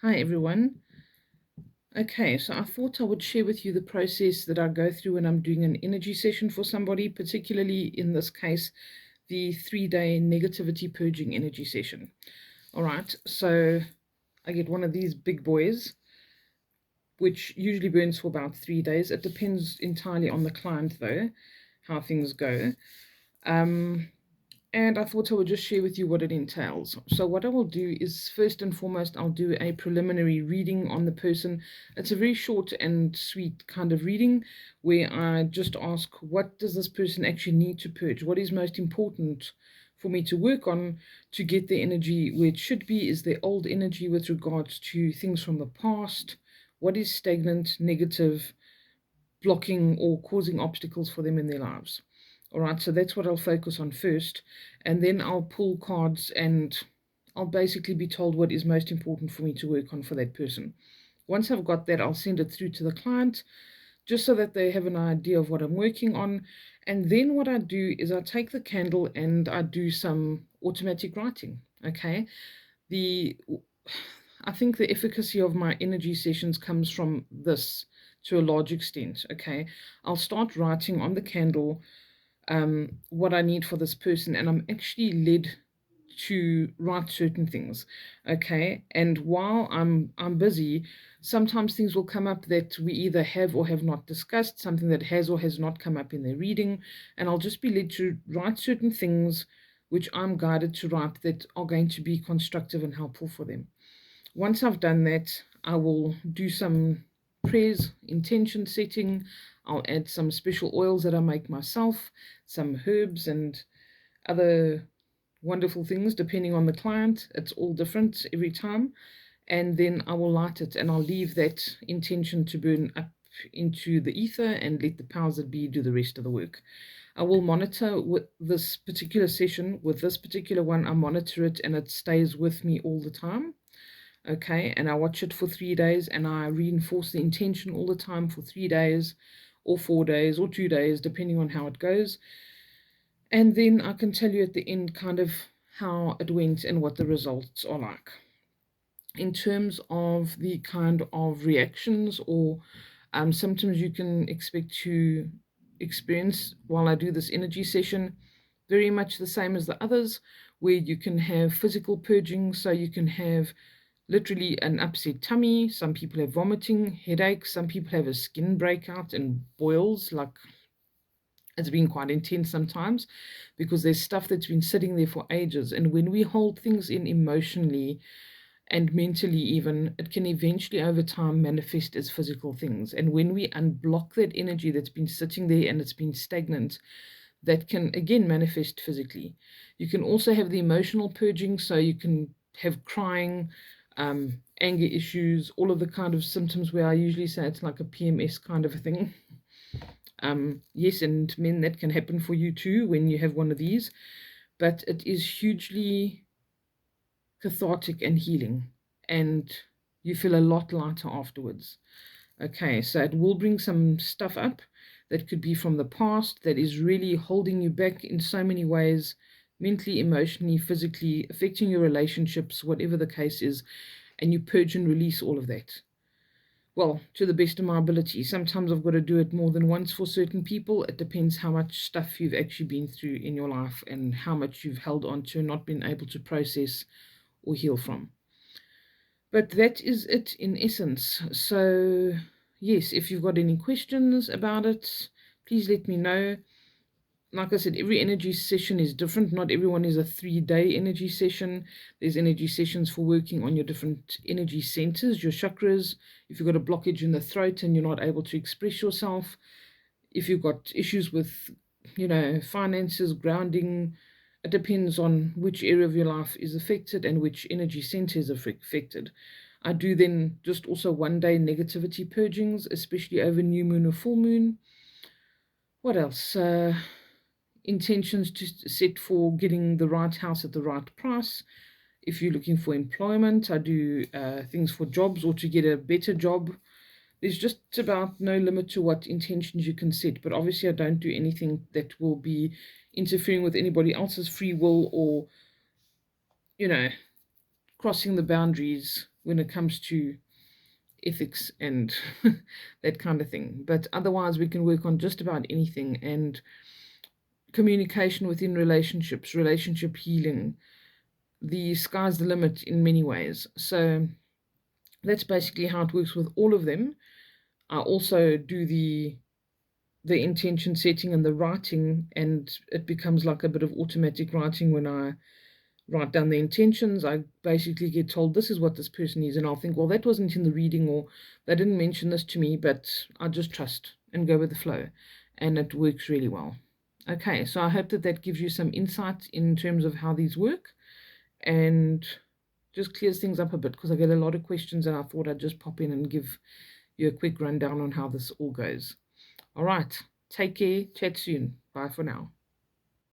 Hi everyone. Okay, so I thought I would share with you the process that I go through when I'm doing an energy session for somebody, particularly in this case, the 3-day negativity purging energy session. All right, so I get one of these big boys, which usually burns for about 3 days. It depends entirely on the client, though, how things go. Um, and I thought I would just share with you what it entails. So what I will do is, first and foremost, I'll do a preliminary reading on the person. It's a very short and sweet kind of reading where I just ask, what does this person actually need to purge? What is most important for me to work on to get the energy where it should be? Is there old energy with regards to things from the past? What is stagnant, negative, blocking or causing obstacles for them in their lives? All right, so that's what I'll focus on first. And then I'll pull cards and I'll basically be told what is most important for me to work on for that person. Once I've got that, I'll send it through to the client just so that they have an idea of what I'm working on. And then what I do is I take the candle and I do some automatic writing. Okay. The I think the efficacy of my energy sessions comes from this to a large extent. Okay. I'll start writing on the candle what I need for this person, and I'm actually led to write certain things. Okay. And while I'm busy, sometimes things will come up that we either have or have not discussed, something that has or has not come up in their reading, and I'll just be led to write certain things which I'm guided to write that are going to be constructive and helpful for them. Once I've done that, I will do some prayers, intention setting. I'll add some special oils that I make myself, some herbs and other wonderful things depending on the client. It's all different every time. And then I will light it and I'll leave that intention to burn up into the ether and let the powers that be do the rest of the work. I will monitor with this particular session, with this particular one, I monitor it and it stays with me all the time. Okay, and I watch it for 3 days and I reinforce the intention all the time for 3 days or 4 days or 2 days, depending on how it goes. And then I can tell you at the end kind of how it went and what the results are like. In terms of the kind of reactions or symptoms you can expect to experience while I do this energy session, very much the same as the others, where you can have physical purging, so you can have literally an upset tummy. Some people have vomiting, headaches. Some people have a skin breakout and boils. Like, it's been quite intense sometimes because there's stuff that's been sitting there for ages. And when we hold things in emotionally and mentally, even, it can eventually over time manifest as physical things. And when we unblock that energy that's been sitting there and it's been stagnant, that can again manifest physically. You can also have the emotional purging, so you can have crying, anger issues, all of the kind of symptoms where I usually say it's like a PMS kind of a thing. Yes, and men, that can happen for you too when you have one of these, but it is hugely cathartic and healing, and you feel a lot lighter afterwards. Okay, so it will bring some stuff up that could be from the past that is really holding you back in so many ways, mentally, emotionally, physically, affecting your relationships, whatever the case is, and you purge and release all of that. Well, to the best of my ability. Sometimes I've got to do it more than once for certain people. It depends how much stuff you've actually been through in your life and how much you've held on to and not been able to process or heal from. But that is it in essence. So, yes, if you've got any questions about it, please let me know. Like I said, every energy session is different. Not everyone is a 3-day energy session. There's energy sessions for working on your different energy centers, your chakras. If you've got a blockage in the throat and you're not able to express yourself, if you've got issues with, finances, grounding, it depends on which area of your life is affected and which energy center is affected. I do then just also 1-day negativity purgings, especially over new moon or full moon. What else? Intentions to set for getting the right house at the right price. If you're looking for employment, I do things for jobs or to get a better job. There's just about no limit to what intentions you can set, but obviously I don't do anything that will be interfering with anybody else's free will or, crossing the boundaries when it comes to ethics and that kind of thing. But otherwise, we can work on just about anything. And communication within relationships, relationship healing, the sky's the limit in many ways. So that's basically how it works with all of them. I also do the intention setting and the writing, and it becomes like a bit of automatic writing. When I write down the intentions, I basically get told this is what this person is, and I'll think, well, that wasn't in the reading, or they didn't mention this to me, but I just trust and go with the flow, and it works really well. Okay, so I hope that that gives you some insight in terms of how these work, and just clears things up a bit, because I get a lot of questions, and I thought I'd just pop in and give you a quick rundown on how this all goes. All right, take care, chat soon. Bye for now.